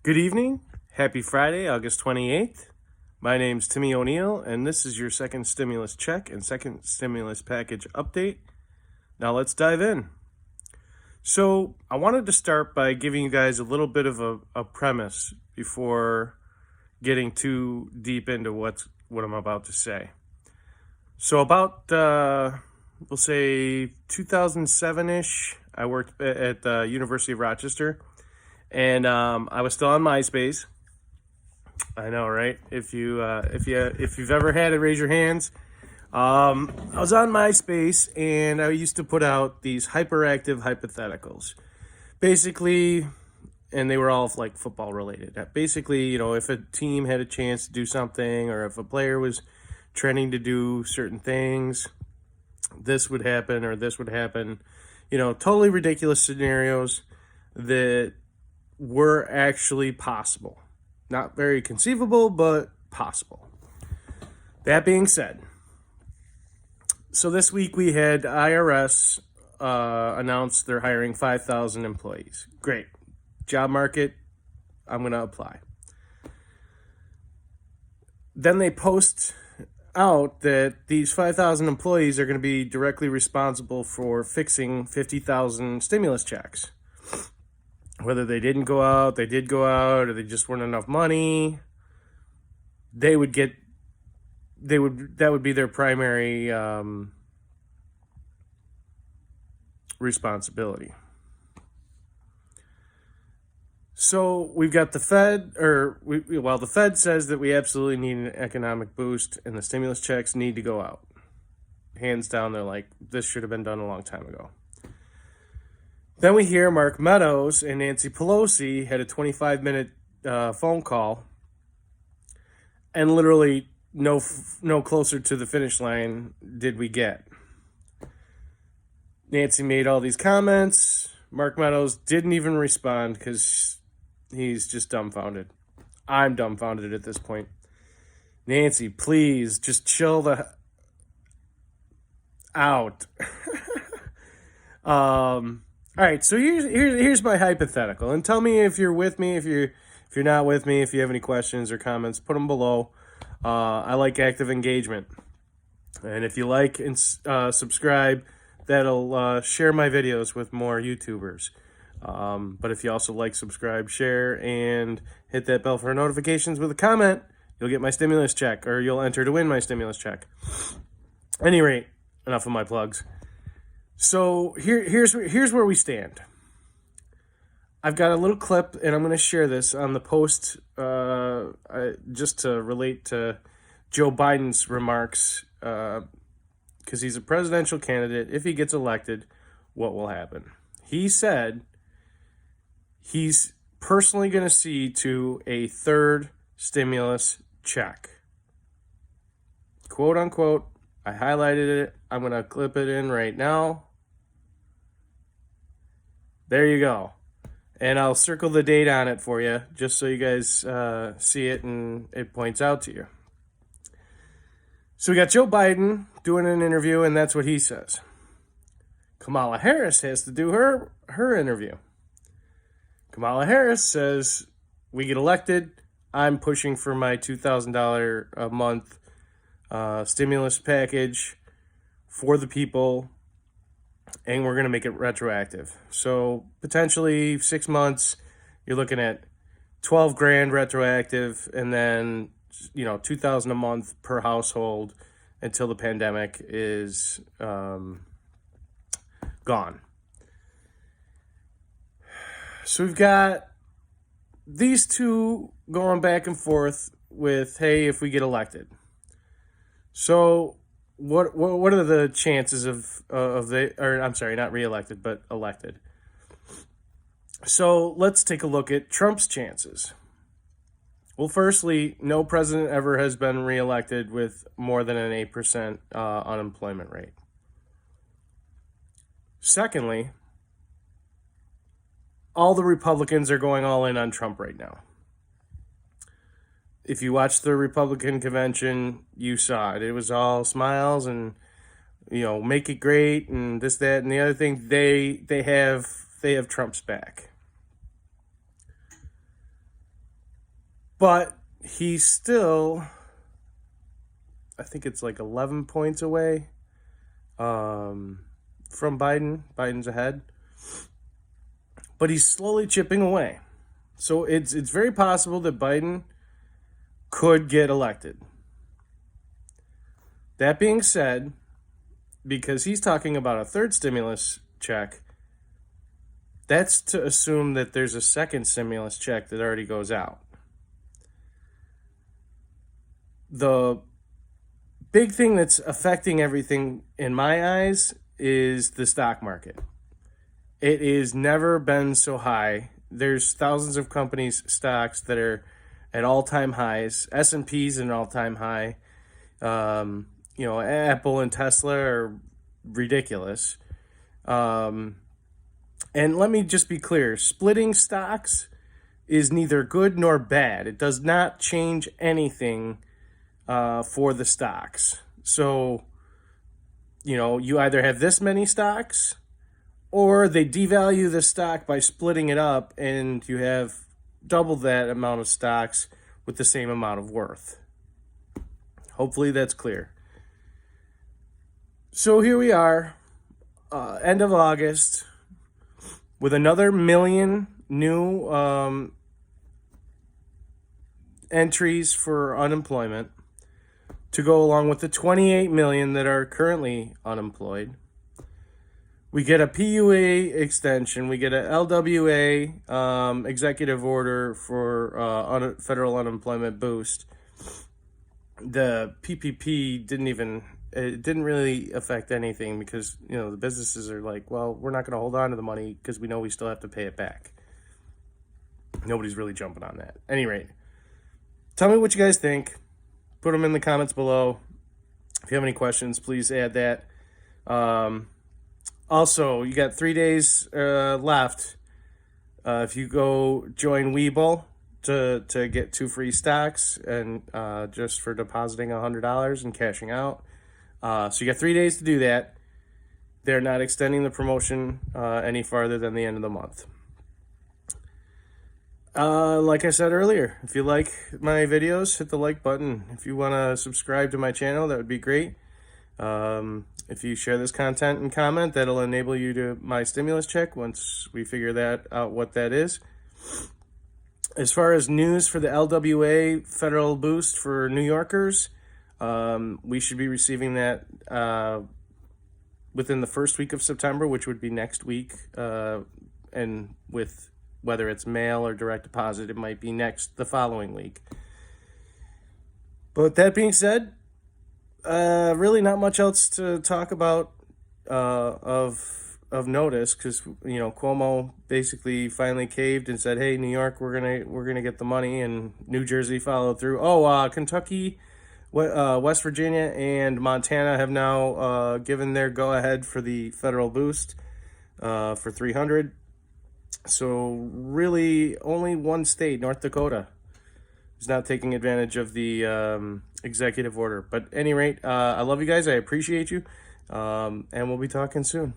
Good evening. Happy Friday, August 28th. My name's Timmy O'Neill, and this is your second stimulus check and second stimulus package update. Now let's dive in. So, I wanted to start by giving you guys a little bit of a premise before getting too deep into what I'm about to say. So, about, we'll say 2007-ish, I worked at the University of Rochester, and I was still on MySpace. I know, right? If you've ever had it, raise your hands. I was on MySpace, and I used to put out these hyperactive hypotheticals, basically, and they were all like football related. Basically, if a team had a chance to do something, or if a player was training to do certain things, this would happen or this would happen. Totally ridiculous scenarios that were actually possible. Not very conceivable, but possible. That being said, so this week we had IRS announce they're hiring 5,000 employees. Great. Job market, I'm going to apply. Then they post out that these 5,000 employees are going to be directly responsible for fixing 50,000 stimulus checks. Whether they didn't go out, they did go out, or they just weren't enough money, that would be their primary responsibility. So we've got the Fed, the Fed says that we absolutely need an economic boost and the stimulus checks need to go out. Hands down, they're like, this should have been done a long time ago. Then we hear Mark Meadows and Nancy Pelosi had a 25-minute phone call, and literally no closer to the finish line did we get. Nancy made all these comments. Mark Meadows didn't even respond because he's just dumbfounded. I'm dumbfounded at this point. Nancy, please just chill the out. All right, so here's my hypothetical, and tell me if you're with me, if you're not with me, if you have any questions or comments, put them below. I like active engagement, and if you like and subscribe, that'll share my videos with more YouTubers. But if you also like, subscribe, share, and hit that bell for notifications with a comment, you'll get my stimulus check, or you'll enter to win my stimulus check. At any rate, enough of my plugs. So here's where we stand. I've got a little clip, and I'm going to share this on the post just to relate to Joe Biden's remarks, because he's a presidential candidate. If he gets elected, what will happen? He said he's personally going to see to a third stimulus check. Quote unquote. I highlighted it. I'm going to clip it in right now. There you go. And I'll circle the date on it for you, just so you guys see it and it points out to you. So we got Joe Biden doing an interview, and that's what he says. Kamala Harris has to do her interview. Kamala Harris says, we get elected, I'm pushing for my $2,000 a month stimulus package for the people, and we're going to make it retroactive. So potentially 6 months, you're looking at 12 grand retroactive, and then $2,000 a month per household until the pandemic is gone. So we've got these two going back and forth with, hey, if we get elected. So what are the chances not reelected, but elected? So let's take a look at Trump's chances. Well, firstly, no president ever has been reelected with more than an 8% unemployment rate. Secondly, all the Republicans are going all in on Trump right now. If you watched the Republican convention, you saw it. It was all smiles and, make it great and this, that, and the other thing. They have Trump's back. But he's still, I think it's like 11 points away from Biden. Biden's ahead. But he's slowly chipping away. So it's very possible that Biden could get elected. That being said, because he's talking about a third stimulus check, that's to assume that there's a second stimulus check that already goes out. The big thing that's affecting everything in my eyes is the stock market. It has never been so high. There's thousands of companies' stocks that are at all-time highs. S&P's an all-time high. Apple and Tesla are ridiculous. And let me just be clear. Splitting stocks is neither good nor bad. It does not change anything for the stocks. So, you either have this many stocks or they devalue the stock by splitting it up and you have double that amount of stocks with the same amount of worth. Hopefully that's clear. So here we are, end of August, with another million new entries for unemployment to go along with the 28 million that are currently unemployed. We get a PUA extension. We get a LWA executive order for federal unemployment boost. The PPP didn't really affect anything because, the businesses are like, well, we're not going to hold on to the money because we know we still have to pay it back. Nobody's really jumping on that. At any rate, tell me what you guys think. Put them in the comments below. If you have any questions, please add that. Also, you got 3 days left. If you go join Webull to get 2 free stocks and just for depositing $100 and cashing out. So you got 3 days to do that. They're not extending the promotion any farther than the end of the month. Like I said earlier, if you like my videos, hit the like button. If you want to subscribe to my channel, that would be great. If you share this content and comment, that'll enable you to my stimulus check once we figure that out what that is. As far as news for the LWA federal boost for New Yorkers, we should be receiving that within the first week of September, which would be next week. And with whether it's mail or direct deposit, it might be the following week. But that being said, really not much else to talk about of notice because Cuomo basically finally caved and said, "Hey, New York, we're gonna get the money," and New Jersey followed through. Kentucky, West Virginia, and Montana have now given their go ahead for the federal boost for $300. So really, only one state, North Dakota, is not taking advantage of the executive order. But at any rate, I love you guys. I appreciate you. And we'll be talking soon.